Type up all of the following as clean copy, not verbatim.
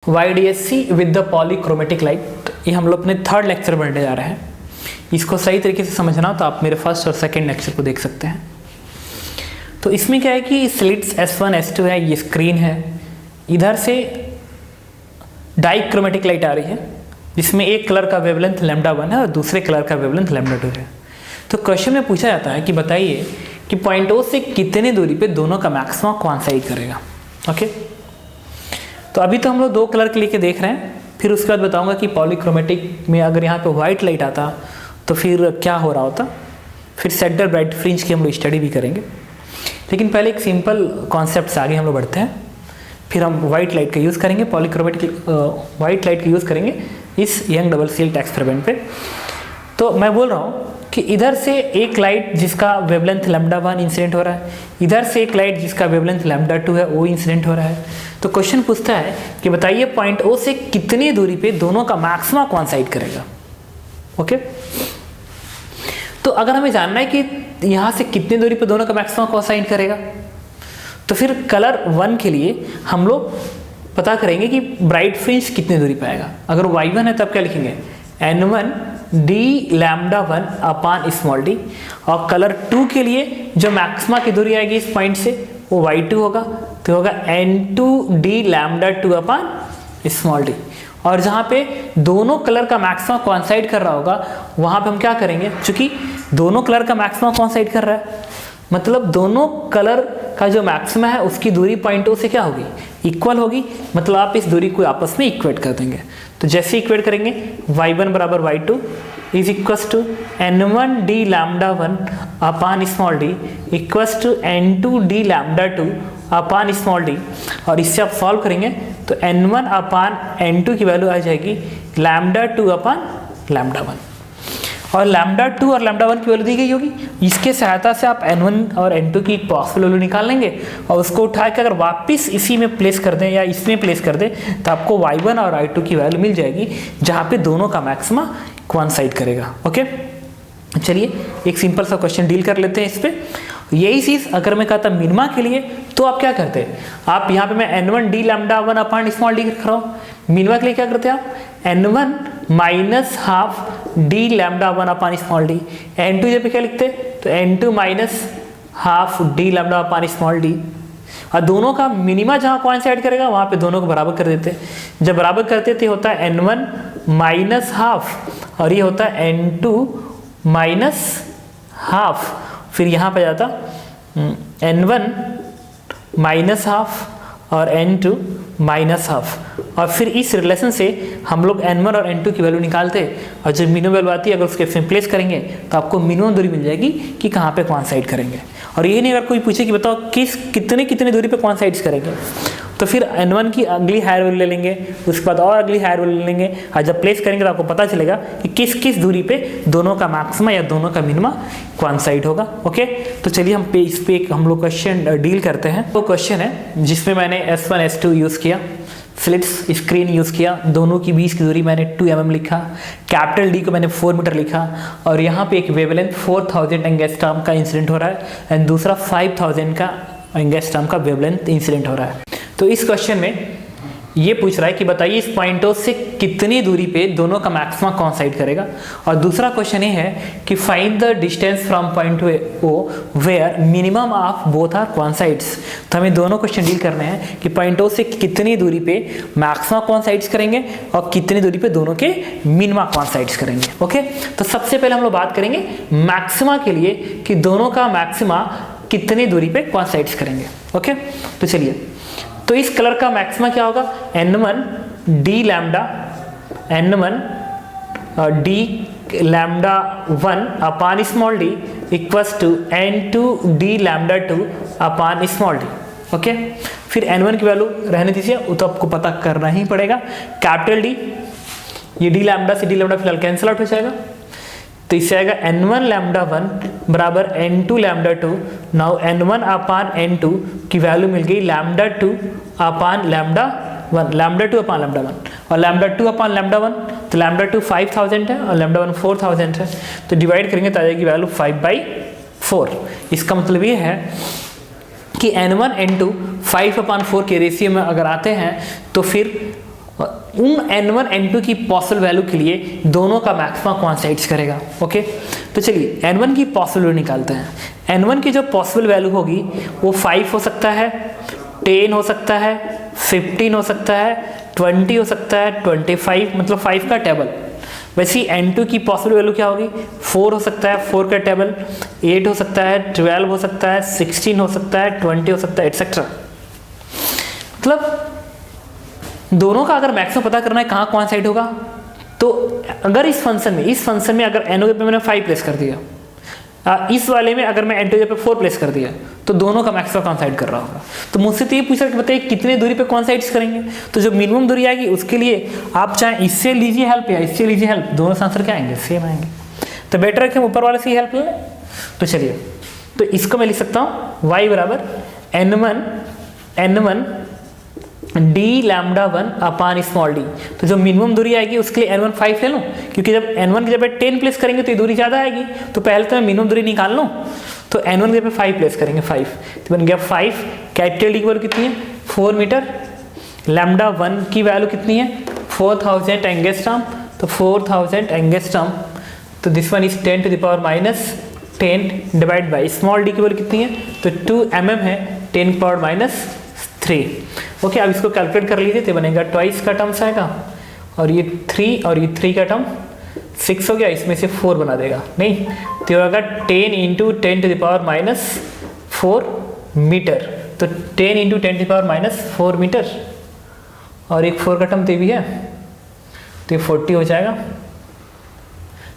YDSC with the polychromatic light, ये हम लोग अपने थर्ड लेक्चर पढ़ने जा रहे हैं। इसको सही तरीके से समझना तो आप मेरे फर्स्ट और सेकंड लेक्चर को देख सकते हैं। तो इसमें क्या है कि स्लिट्स S1 S2 है, ये स्क्रीन है, इधर से डाइक्रोमेटिक लाइट आ रही है जिसमें एक कलर का वेवलेंथ λ1 है और दूसरे कलर का वेवलेंथ λ2 है। तो क्वेश्चन में पूछा जाता है कि बताइए कि पॉइंट O से कितने दूरी पे दोनों का मैक्सिमा कोइंसाइड करेगा। ओके, तो अभी तो हम लोग दो कलर के लेके देख रहे हैं, फिर उसके बाद बताऊंगा कि पॉलीक्रोमेटिक में अगर यहाँ पे व्हाइट लाइट आता तो फिर क्या हो रहा होता, फिर सेंटर ब्राइट फ्रिंज की हम लोग स्टडी भी करेंगे। लेकिन पहले एक सिंपल कॉन्सेप्ट से आगे हम लोग बढ़ते हैं, फिर हम व्हाइट लाइट का यूज़ करेंगे, पॉलीक्रोमेटिक व्हाइट लाइट का यूज़ करेंगे इस यंग डबल स्लिट एक्सपेरिमेंट पे। तो मैं बोल रहा हूँ कि इधर से एक लाइट जिसका वेवलेंथ λ1 इंसिडेंट हो रहा है, इधर से एक लाइट जिसका वेवलेंथ λ2 है वो इंसिडेंट हो रहा है। तो क्वेश्चन पूछता है कि बताइए पॉइंट O से कितनी दूरी पे दोनों का मैक्सिमा कोइंसाइड करेगा। ओके, तो अगर हमें जानना है कि यहाँ से कितनी दूरी पे दोनों का मैक्सिमा कोइंसाइड करेगा, तो फिर कलर 1 के लिए हम लोग पता करेंगे कि ब्राइट फ्रिंज कितनी दूरी पे आएगा। अगर y1 है तब क्या लिखेंगे, n1 d λ1 upon small d, और कलर 2 के लिए जो मैक्सिमा की दूरी आएगी इस पॉइंट से वो y2 होगा, तो होगा n2 d λ2 upon small d। और जहाँ पे दोनों कलर का मैक्सिमा कोइंसाइड कर रहा होगा वहाँ पे हम क्या करेंगे, चूंकि दोनों कलर का मैक्सिमा कोइंसाइड कर रहा है मतलब दोनों कलर का जो मैक्सिमा है उसकी दूरी पॉइंट O से क्या होगी, इक्वल होगी। मतलब आप इस दूरी को आपस में इक्वेट कर देंगे। तो जैसे इक्वेट करेंगे y1 बराबर y2 is equals to n1 d λ1 upon small d equals to n2 d λ2 upon small d, और इससे आप सॉल्व करेंगे तो n1 अपान n2 की वैल्यू आ जाएगी λ2 अपान λ1, और λ2 और λ1 की वैल्यू दी गई होगी। इसके सहायता से आप n1 और n2 की पॉसिबल वैल्यू निकाल लेंगे और उसको उठा के अगर वापस इसी में प्लेस कर दें या इसमें प्लेस कर दें तो आपको y1 और y2 की वैल्यू मिल जाएगी जहाँ पे दोनों का मैक्सिमा कोइंसाइड करेगा। ओके, चलिए एक सिंपल सा क्वेश्चन डील कर लेते हैं इस पे। यही चीज़ अगर मैं कहता मिनिमा के लिए तो आप क्या करते हैं, आप यहाँ पे मैं n1 d λ1 upon small d रख रहा हूँ, मिनिमा के लिए क्या करते हैं आप n1 minus half d λ1 upon small d, n2 जब क्या लिखते तो n2 minus half d λ upon small d, और दोनों का मिनिमा जहाँ कोइंसाइड करेगा वहाँ पे दोनों को बराबर कर देते हैं। जब बराबर करते थे होता है n1 माइनस हाफ और ये होता है n2 माइनस हाफ, फिर यहाँ पे जाता n1 माइनस हाफ और n2 माइनस हाफ, और फिर इस रिलेशन से हम लोग n1 और n2 की वैल्यू निकालते और जब मिनिमम वैल्यू आती है अगर उसके इसमें प्लेस करेंगे तो आपको मिनिमम दूरी मिल जाएगी कि कहाँ पे कोइंसाइड करेंगे। और ये नहीं अगर कोई पूछे कि बताओ कितने दूरी पे कोइंसाइड करेंगे, तो फिर n1 की अगली हायर वैल्यू ले लेंगे, उसके बाद और अगली हायर वैल्यू ले लेंगे, और जब प्लेस करेंगे तो आपको पता चलेगा कि किस किस दूरी पे दोनों का मैक्सिमा या दोनों का मिनिमा कोइंसाइड होगा। ओके, तो चलिए हम इस पे हम लोग क्वेश्चन डील करते हैं। तो क्वेश्चन है जिसमें मैंने S1 S2 यूज़ किया, स्लिट्स स्क्रीन यूज़ किया, दोनों की बीच की दूरी मैंने 2 mm लिखा, कैपिटल D को मैंने 4 मीटर लिखा, और यहाँ पे एक वेवलेंथ 4000 एंगस्ट्रॉम का इंसिडेंट हो रहा है एंड दूसरा 5000 का एंगस्ट्रॉम का वेवलेंथ इंसिडेंट हो रहा है। तो इस क्वेश्चन में ये पूछ रहा है कि बताइए इस पॉइंट O से कितनी दूरी पे दोनों का मैक्सिमा कोइंसाइड करेगा, और दूसरा क्वेश्चन ये है कि find the distance from point O where minimum of both are coincides. तो हमें दोनों क्वेश्चन डील करने हैं कि पॉइंट O से कितनी दूरी पे मैक्सिमा कोइंसाइड्स करेंगे और कितनी दूरी पे दोनों के मिनिमा कोइंसाइड्स करेंगे। ओके, तो सबसे पहले हम लोग बात करेंगे मैक्सिमा के लिए कि दोनों का मैक्सिमा कितनी दूरी पे कोइंसाइड्स करेंगे। ओके, तो चलिए, तो इस कलर का मैक्सिमा क्या होगा, n1 d lambda n1 d λ1 upon small d equals to n2 d λ2 upon small d। Okay, फिर n1 की वैल्यू रहने दीजिए, वो तो आपको पता करना ही पड़ेगा। कैपिटल D, ये d लैम्डा से d लैम्डा फिलहाल कैंसिल आउट हो जाएगा, तो इससे आएगा n1 λ1 बराबर n2 λ2। नाउ n1 अपान n2 की वैल्यू मिल गई λ2 अपान λ1, λ2 अपान λ1, और λ2 अपान λ1 तो λ2 5000 है और λ1 4000 है, तो डिवाइड करेंगे तो आ जाएगी वैल्यू 5/4। इसका मतलब ये है कि n1 n2 5/4 के रेशियो में अगर आते हैं तो फिर उन n1 n2 की पॉसिबल वैल्यू के लिए दोनों का मैक्सिमा कोइंसाइड करेगा। ओके, तो चलिए n1 की पॉसिबल वैल्यू निकालते हैं। n1 की जो पॉसिबल वैल्यू होगी वो 5 हो सकता है, 10 हो सकता है, 15 हो सकता है, 20 हो सकता है, 25, मतलब 5 का टेबल। वैसे ही n2 की पॉसिबल वैल्यू क्या होगी, 4 हो सकता है, 4 का टेबल, 8 हो सकता है, 12 हो सकता है, 16 हो सकता है, 20 हो सकता है, एटसेट्रा। मतलब दोनों का अगर मैक्सिमम पता करना है कहाँ कोइंसाइड होगा, तो अगर इस फंक्शन में अगर n पे मैंने 5 प्लेस कर दिया, इस वाले में अगर मैं n पे 4 प्लेस कर दिया, तो दोनों का मैक्सिमम कोइंसाइड कर रहा होगा। तो मुझसे तो ये पूछ रहा है कि बताइए कितने दूरी पे कोइंसाइड करेंगे। तो जो मिनिमम दूरी आएगी उसके लिए आप चाहे इससे लीजिए हेल्प या इससे लीजिए हेल्प, दोनों से आंसर क्या आएंगे, सेम आएंगे। तो बेटर है कि हम ऊपर वाले से हेल्प ले लें। तो चलिए, तो इसको मैं लिख सकता हूँ y बराबर n1 d लैम्डा 1 अपान स्मॉल d। तो जो मिनिमम दूरी आएगी उसके लिए n1 5 ले लूँ, क्योंकि जब n1 की जगह 10 प्लेस करेंगे तो ये दूरी ज़्यादा आएगी। तो पहले तो मैं मिनिमम दूरी निकाल लूँ, तो n1 की जगह 5 प्लेस करेंगे, 5 तो बन गया 5। कैपिटल डी की वैल्यू कितनी है, 4 मीटर। लैम्डा 1 की वैल्यू कितनी है, 4000 एंगस्ट्रॉम, तो 4000 एंगस्ट्रॉम। तो this one is 10 to the power minus 10 divide by small d की वैल्यू कितनी है, तो 2 mm है, 10 पावर माइनस 3। ओके, अब इसको कैलकुलेट कर लीजिए, तो बनेगा ट्वाइस का टर्म्स आएगा, और ये 3 और ये 3 का टर्म 6 हो गया, इसमें से 4 बना देगा नहीं, तो होगा 10 into 10 to the power minus 4 metre. तो 10 into 10 to the power minus 4 metre, और एक 4 का टर्म तो ये भी है, तो ये 40 हो जाएगा,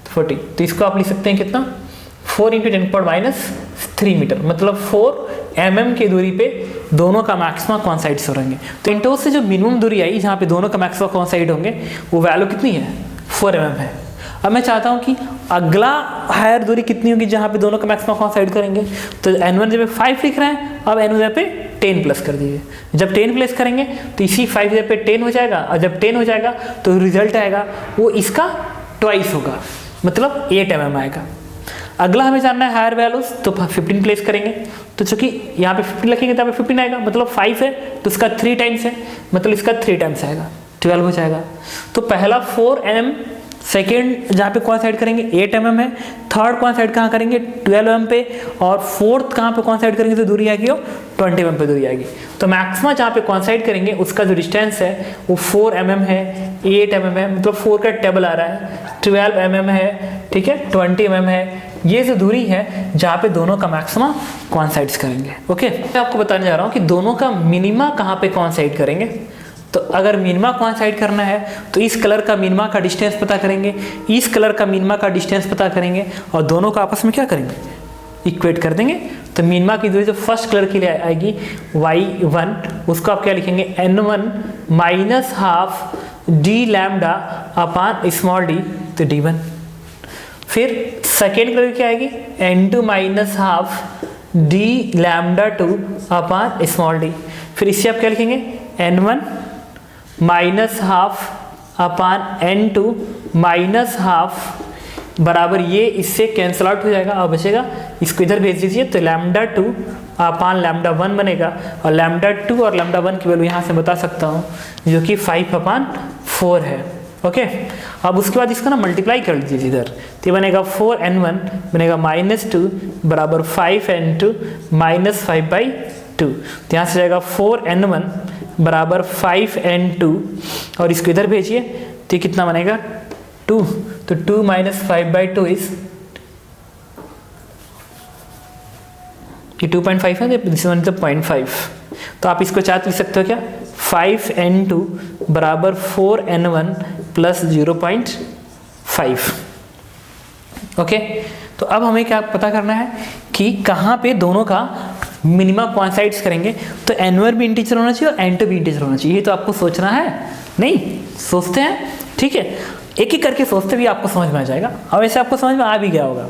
तो 40। तो इसको आप लिख सकते हैं कितना, 4 इंटू 10 पावर माइनस 3 मीटर, मतलब 4 mm की दूरी पे दोनों का मैक्सिमा कोइंसाइड हो रहेंगे। तो इंटो से जो मिनिमम दूरी आई जहाँ पे दोनों का मैक्सिमा कोइंसाइड होंगे वो वैल्यू कितनी है, 4 mm है। अब मैं चाहता हूँ कि अगला हायर दूरी कितनी होगी जहाँ पे दोनों का मैक्सिमा कोइंसाइड करेंगे। तो n1 जब 5 लिख रहे हैं, अब n1 जगह पे 10 प्लस कर दीजिए। जब 10 प्लस करेंगे तो इसी 5 जगह पे 10 हो जाएगा, और जब 10 हो जाएगा तो रिजल्ट आएगा वो इसका ट्वाइस होगा, मतलब 8 mm आएगा। अगला हमें जानना है हायर वैल्यूज, तो 15 प्लेस करेंगे, तो चूंकि यहाँ पे 15 लिखेंगे तो यहाँ पे 15 आएगा, मतलब 5 है तो इसका 3 टाइम्स है, मतलब इसका 3 टाइम्स आएगा, 12 हो जाएगा। तो पहला 4 mm, सेकेंड जहाँ पे कोइंसाइड करेंगे 8 mm है, थर्ड कोइंसाइड कहाँ करेंगे 12 mm पे, और फोर्थ कहाँ पे कोइंसाइड करेंगे तो दूरी आएगी वो 20 mm पे दूरी आएगी। तो मैक्सिमम जहाँ पे कोइंसाइड करेंगे उसका जो डिस्टेंस है वो 4 mm है, 8 mm है, मतलब 4 का टेबल आ रहा है, 12 mm है, ठीक है, 20 mm है। ये जो दूरी है जहाँ पे दोनों का मैक्सिमा कोइंसाइड करेंगे। ओके, मैं आपको बताने जा रहा हूँ कि दोनों का मिनिमा कहाँ पे कोइंसाइड करेंगे। तो अगर मिनिमा कोइंसाइड करना है तो इस कलर का मिनिमा का डिस्टेंस पता करेंगे, इस कलर का मिनिमा का डिस्टेंस पता करेंगे, और दोनों का आपस में क्या करेंगे, इक्वेट कर देंगे। तो मिनिमा की दूरी जो फर्स्ट कलर के लिए आएगी y1, उसको आप क्या लिखेंगे, n1 minus half d lambda अपान स्मॉल d, तो d1। फिर सेकेंड कलर क्या आएगी, n2 minus half d lambda 2 अपान स्मॉल d। फिर इससे आप क्या लिखेंगे, n1 माइनस हाफ अपान n2 माइनस हाफ बराबर, ये इससे कैंसल आउट हो जाएगा और बचेगा, इसको इधर भेज दीजिए, तो लैम्डा 2 अपान लैम्डा 1 बनेगा, और लैम्डा 2 और लैम्डा 1 की वैल्यू यहाँ से बता सकता हूँ, जो कि 5 अपान 4 है। ओके, अब उसके बाद इसका ना मल्टीप्लाई कर लीजिए इधर, तो ये बनेगा 4n1 बनेगा -2 बराबर 5n2 माइनस 5/2। तो यहाँ से जाएगा 4n1 बराबर 5n2, और इसको इधर भेजिए तो ये कितना बनेगा 2, तो 2 माइनस 5/2 इज, ये 2.5 है, दिस वन इज 0.5। तो आप इसको चाहे तो लिख सकते हो क्या, 5n2 बराबर 4n1 प्लस 0.5। ओके, तो अब हमें क्या पता करना है कि कहाँ पे दोनों का मिनिमा कोइंसाइड्स करेंगे। तो n1 भी इंटीजर होना चाहिए और n2 भी इंटीजर होना चाहिए, ये तो आपको सोचना है, नहीं सोचते हैं, ठीक है, एक एक करके सोचते भी आपको समझ में आ जाएगा। अब ऐसे आपको समझ में आ भी गया होगा,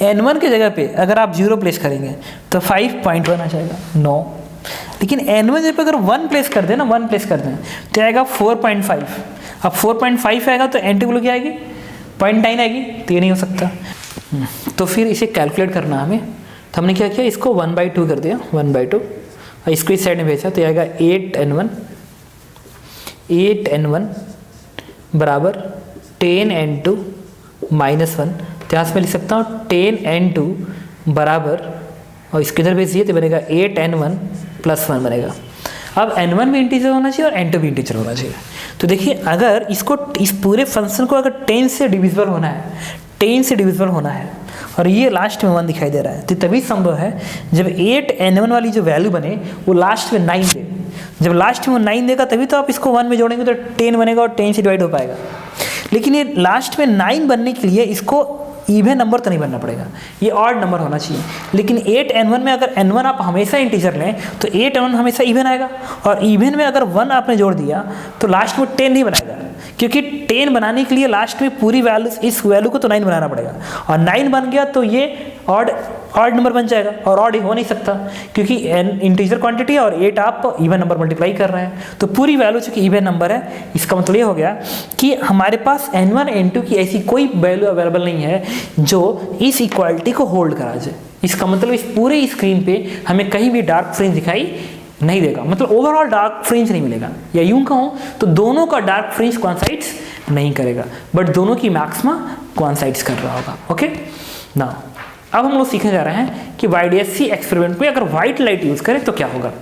n1 की जगह पे अगर आप 0 प्लेस करेंगे तो 5.1 आ जाएगा, 9। लेकिन n1 जगह पे अगर 1 प्लेस कर दें ना, 1 प्लेस कर दें तो आएगा 4.5। अब 4.5 आएगा तो n2 की क्या आएगी, 0.9 आएगी, तो ये नहीं हो सकता। तो फिर इसे कैलकुलेट करना हमें, तो हमने क्या किया, इसको 1/2 कर दिया, 1/2, और इसको इस साइड में भेजा, तो आएगा 8n1 8n1 बराबर 10n2 माइनस 1, तो यहाँ से मैं लिख सकता हूँ 10n2 बराबर, और इसके इधर भेज दिए तो बनेगा 8n1 प्लस 1 बनेगा। अब n1 भी इंटीजर होना चाहिए और n2 भी इंटीजर होना चाहिए। तो देखिए अगर इसको, इस पूरे फंक्शन को अगर 10 से डिविजिबल होना है, 10 से डिविजिबल होना है और ये लास्ट में 1 दिखाई दे रहा है, तो तभी संभव है जब 8n1 वाली जो वैल्यू बने वो लास्ट में 9 दे। जब लास्ट में वो 9 देगा तभी तो आप इसको 1 में जोड़ेंगे तो 10 बनेगा और 10 से डिवाइड हो पाएगा। लेकिन ये लास्ट में 9 बनने के लिए इसको इवन नंबर तो नहीं बनना पड़ेगा, ये ऑड नंबर होना चाहिए। लेकिन 8n1 में अगर n1 आप हमेशा इंटीजर लें तो 8n1 हमेशा इवन आएगा, और इवन में अगर 1 आपने जोड़ दिया तो लास्ट में 10 नहीं बनाएगा, क्योंकि 10 बनाने के लिए लास्ट में पूरी वैल्यू, इस वैल्यू को तो 9 बनाना पड़ेगा, और 9 बन गया तो ये ऑड नंबर बन जाएगा, और ऑड हो नहीं सकता क्योंकि इंटीजर क्वांटिटी है और 8 आप इवन नंबर मल्टीप्लाई कर रहे हैं, तो पूरी वैल्यू चूंकि इवन नंबर है। इसका मतलब ये हो गया कि हमारे पास n1 n2 की ऐसी कोई वैल्यू अवेलेबल नहीं है जो इस इक्वालिटी को होल्ड करा जाए। इसका मतलब इस पूरे स्क्रीन पे हमें कहीं भी डार्क फ्रिंज दिखाई नहीं देगा, मतलब ओवरऑल डार्क फ्रिंज नहीं मिलेगा, या यूं कहूँ तो दोनों का डार्क फ्रिंज कोइंसाइड्स नहीं करेगा, बट दोनों की मैक्सिमा कोइंसाइड्स कर रहा होगा। ओके ना, अब हम लोग सीखने जा रहे हैं कि YDSC एक्सपेरिमेंट में अगर व्हाइट लाइट यूज करें तो क्या होगा।